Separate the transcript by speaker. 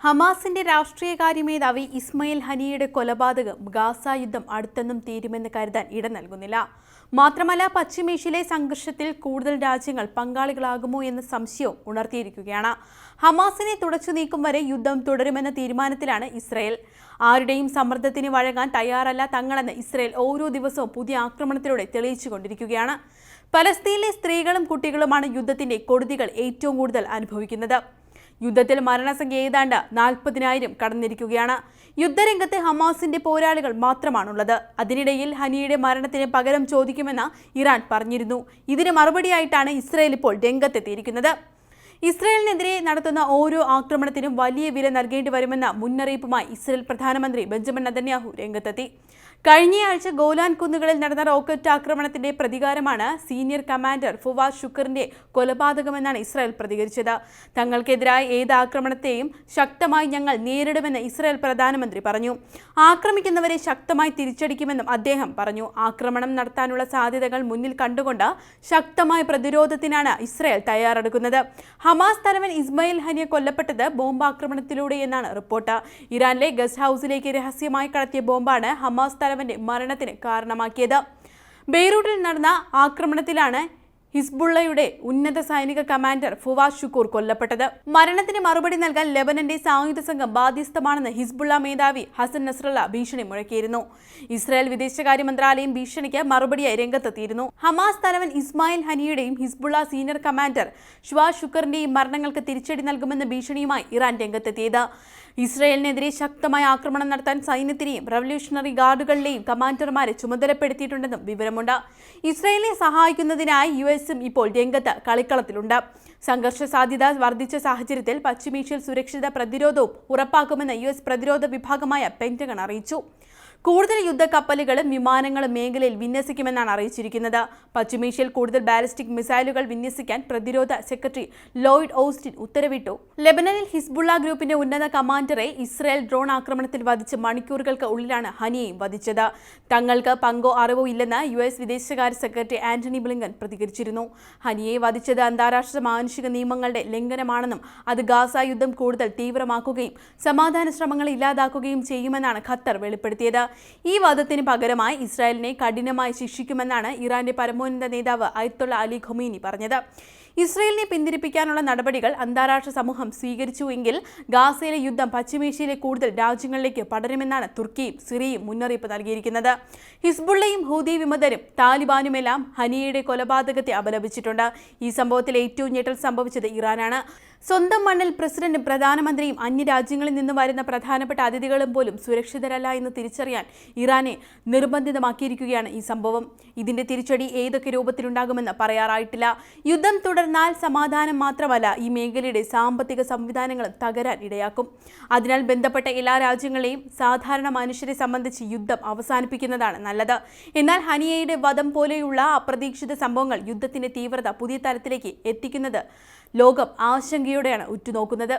Speaker 1: ഹമാസിന്റെ രാഷ്ട്രീയകാര്യ മേധാവി ഇസ്മായിൽ ഹനിയയുടെ കൊലപാതകം ഗാസ യുദ്ധം അടുത്തെന്നും തീരുമെന്ന് കരുതാൻ ഇട നൽകുന്നില്ല. മാത്രമല്ല, പശ്ചിമേഷ്യയിലെ സംഘർഷത്തിൽ കൂടുതൽ രാജ്യങ്ങൾ പങ്കാളികളാകുമോ എന്ന സംശയവും ഉണർത്തിയിരിക്കുകയാണ്. ഹമാസിനെ തുടച്ചു നീക്കും വരെ യുദ്ധം തുടരുമെന്ന തീരുമാനത്തിലാണ് ഇസ്രയേൽ. ആരുടെയും സമ്മർദ്ദത്തിന് വഴങ്ങാൻ തയ്യാറല്ല തങ്ങളെന്ന് ഇസ്രയേൽ ഓരോ ദിവസവും പുതിയ ആക്രമണത്തിലൂടെ തെളിയിച്ചുകൊണ്ടിരിക്കുകയാണ്. പലസ്തീനിലെ സ്ത്രീകളും കുട്ടികളുമാണ് യുദ്ധത്തിന്റെ കൊടുതികൾ ഏറ്റവും കൂടുതൽ അനുഭവിക്കുന്നത്. യുദ്ധത്തിൽ മരണസംഖ്യ ഏതാണ്ട് 40,000 കടന്നിരിക്കുകയാണ്. യുദ്ധരംഗത്ത് ഹമാസിന്റെ പോരാളികൾ മാത്രമാണുള്ളത്. അതിനിടയിൽ ഹനിയുടെ മരണത്തിന് പകരം ചോദിക്കുമെന്ന് ഇറാൻ പറഞ്ഞിരുന്നു. ഇതിന് മറുപടിയായിട്ടാണ് ഇസ്രയേൽ ഇപ്പോൾ രംഗത്തെത്തിയിരിക്കുന്നത്. ഇസ്രയേലിനെതിരെ നടത്തുന്ന ഓരോ ആക്രമണത്തിനും വലിയ വില നൽകേണ്ടി വരുമെന്ന മുന്നറിയിപ്പുമായി ഇസ്രയേൽ പ്രധാനമന്ത്രി ബെഞ്ചമിൻ നെതന്യാഹു രംഗത്തെത്തി. കഴിഞ്ഞയാഴ്ച ഗോലാൻ കുന്നുകളിൽ നടന്ന റോക്കറ്റ് ആക്രമണത്തിന്റെ പ്രതികാരമാണ് സീനിയർ കമാൻഡർ ഫുവാദ് ഷുക്കറിന്റെ കൊലപാതകമെന്നാണ് ഇസ്രയേൽ പ്രതികരിച്ചത്. തങ്ങൾക്കെതിരായ ഏത് ആക്രമണത്തെയും ശക്തമായി ഞങ്ങൾ നേരിടുമെന്ന് ഇസ്രയേൽ പ്രധാനമന്ത്രി പറഞ്ഞു. ആക്രമിക്കുന്നവരെ ശക്തമായി തിരിച്ചടിക്കുമെന്നും അദ്ദേഹം പറഞ്ഞു. ആക്രമണം നടത്താനുള്ള സാധ്യതകൾ മുന്നിൽ കണ്ടുകൊണ്ട് ശക്തമായ പ്രതിരോധത്തിനാണ് ഇസ്രയേൽ തയ്യാറെടുക്കുന്നത്. ഹമാസ് തലവൻ ഇസ്മായിൽ ഹനിയ കൊല്ലപ്പെട്ടത് ബോംബാക്രമണത്തിലൂടെ എന്നാണ് റിപ്പോർട്ട്. ഇറാനിലെ ഗസ്റ്റ് ഹൌസിലേക്ക് രഹസ്യമായി കടത്തിയ ബോംബാണ് ഹമാസ് തലവന്റെ മരണത്തിന് കാരണമാക്കിയത്. ബെയ്റൂട്ടിൽ നടന്ന ആക്രമണത്തിലാണ് ഹിസ്ബുള്ളയുടെ ഉന്നത സൈനിക കമാൻഡർ ഫുവാദ് ഷുക്കൂർ കൊല്ലപ്പെട്ടത്. മരണത്തിന് മറുപടി നൽകാൻ ലെബനന്റെ സായുധ സംഘം ബാധ്യസ്ഥമാണെന്ന് ഹിസ്ബുള്ള മേധാവി ഹസൻ നസ്രല്ല ഭീഷണി മുഴക്കിയിരുന്നു. ഇസ്രായേൽ വിദേശകാര്യ മന്ത്രാലയം ഭീഷണിക്ക് മറുപടിയായി രംഗത്തെത്തിയിരുന്നു. ഹമാസ് തലവൻ ഇസ്മായിൽ ഹനിയുടെയും ഹിസ്ബുള്ള സീനിയർ കമാൻഡർ ഫുവാദ് ഷുക്കൂറിന്റെയും മരണങ്ങൾക്ക് തിരിച്ചടി നൽകുമെന്ന ഭീഷണിയുമായി ഇറാൻ രംഗത്തെത്തിയത്. ഇസ്രായേലിനെതിരെ ശക്തമായ ആക്രമണം നടത്താൻ സൈന്യത്തിനെയും റവല്യൂഷണറി ഗാർഡുകളിലെയും കമാൻഡർമാരെ ചുമതലപ്പെടുത്തിയിട്ടുണ്ടെന്നും വിവരമുണ്ട്. ഇസ്രായേലിനെ സഹായിക്കുന്നതിനായി യുഎസും ഇപ്പോൾ രംഗത്ത് കളിക്കളത്തിലുണ്ട്. സംഘർഷ സാധ്യത വർദ്ധിച്ച സാഹചര്യത്തിൽ പശ്ചിമേഷ്യയിൽ സുരക്ഷിത പ്രതിരോധവും ഉറപ്പാക്കുമെന്ന് യുഎസ് പ്രതിരോധ വിഭാഗമായ പെന്റഗൺ അറിയിച്ചു. കൂടുതൽ യുദ്ധക്കപ്പലുകളും വിമാനങ്ങളും മേഖലയിൽ വിന്യസിക്കുമെന്നാണ് അറിയിച്ചിരിക്കുന്നത്. പശ്ചിമേഷ്യയിൽ കൂടുതൽ ബാലിസ്റ്റിക് മിസൈലുകൾ വിന്യസിക്കാൻ പ്രതിരോധ സെക്രട്ടറി ലോയിഡ് ഓസ്റ്റിൻ ഉത്തരവിട്ടു. ലെബനനിൽ ഹിസ്ബുള്ള ഗ്രൂപ്പിന്റെ ഉന്നത കമാൻഡറെ ഇസ്രായേൽ ഡ്രോൺ ആക്രമണത്തിൽ വധിച്ച് മണിക്കൂറുകൾക്ക് ഉള്ളിലാണ് ഹനിയെയും വധിച്ചത്. തങ്ങൾക്ക് പങ്കോ അറിവോ ഇല്ലെന്ന് യുഎസ് വിദേശകാര്യ സെക്രട്ടറി ആന്റണി ബ്ലിങ്കൻ പ്രതികരിച്ചിരുന്നു. ഹനിയെ വധിച്ചത് അന്താരാഷ്ട്ര മാനുഷിക നിയമങ്ങളുടെ ലംഘനമാണെന്നും അത് ഗാസ യുദ്ധം കൂടുതൽ തീവ്രമാക്കുകയും സമാധാന ശ്രമങ്ങൾ ഇല്ലാതാക്കുകയും ചെയ്യുമെന്നാണ് ഖത്തർ വെളിപ്പെടുത്തിയത്. ഈ വാദത്തിന് പകരമായി ഇസ്രായേലിനെ കഠിനമായി ശിക്ഷിക്കുമെന്നാണ് ഇറാന്റെ പരമോന്നത നേതാവ് അയത്തുള്ള അലി ഖൊമീനി പറഞ്ഞത്. ഇസ്രായേലിനെ പിന്തിരിപ്പിക്കാനുള്ള നടപടികൾ അന്താരാഷ്ട്ര സമൂഹം സ്വീകരിച്ചുവെങ്കിൽ ഗാസയിലെ യുദ്ധം പശ്ചിമേഷ്യയിലെ കൂടുതൽ രാജ്യങ്ങളിലേക്ക് പടരുമെന്നാണ് തുർക്കിയും സിറിയയും മുന്നറിയിപ്പ് നൽകിയിരിക്കുന്നത്. ഹിസ്ബുള്ളയും ഹൂതി വിമതരും താലിബാനുമെല്ലാം ഹനിയയുടെ കൊലപാതകത്തെ അപലപിച്ചിട്ടുണ്ട്. ഈ സംഭവത്തിൽ ഏറ്റവും ഞെട്ടൽ സംഭവിച്ചത് ഇറാനാണ്. സ്വന്തം മണ്ണിൽ പ്രസിഡന്റും പ്രധാനമന്ത്രിയും അന്യരാജ്യങ്ങളിൽ നിന്ന് വരുന്ന പ്രധാനപ്പെട്ട അതിഥികളും പോലും സുരക്ഷിതരല്ല എന്ന് തിരിച്ചറിയാൻ ഇറാനെ നിർബന്ധിതമാക്കിയിരിക്കുകയാണ് ഈ സംഭവം. ഇതിന്റെ തിരിച്ചടി ഏതൊക്കെ രൂപത്തിലുണ്ടാകുമെന്ന് പറയാറായിട്ടില്ല. യുദ്ധം തുടർന്നാൽ സമാധാനം മാത്രമല്ല, ഈ മേഖലയുടെ സാമ്പത്തിക സംവിധാനങ്ങളും തകരാൻ ഇടയാക്കും. അതിനാൽ ബന്ധപ്പെട്ട എല്ലാ രാജ്യങ്ങളെയും സാധാരണ മനുഷ്യരെ സംബന്ധിച്ച് യുദ്ധം അവസാനിപ്പിക്കുന്നതാണ് നല്ലത്. എന്നാൽ ഹനിയയുടെ വധം പോലെയുള്ള അപ്രതീക്ഷിത സംഭവങ്ങൾ യുദ്ധത്തിന്റെ തീവ്രത പുതിയ തലത്തിലേക്ക് എത്തിക്കുന്നത് ലോകം ആശങ്കയോടെയാണ് ഉറ്റുനോക്കുന്നത്.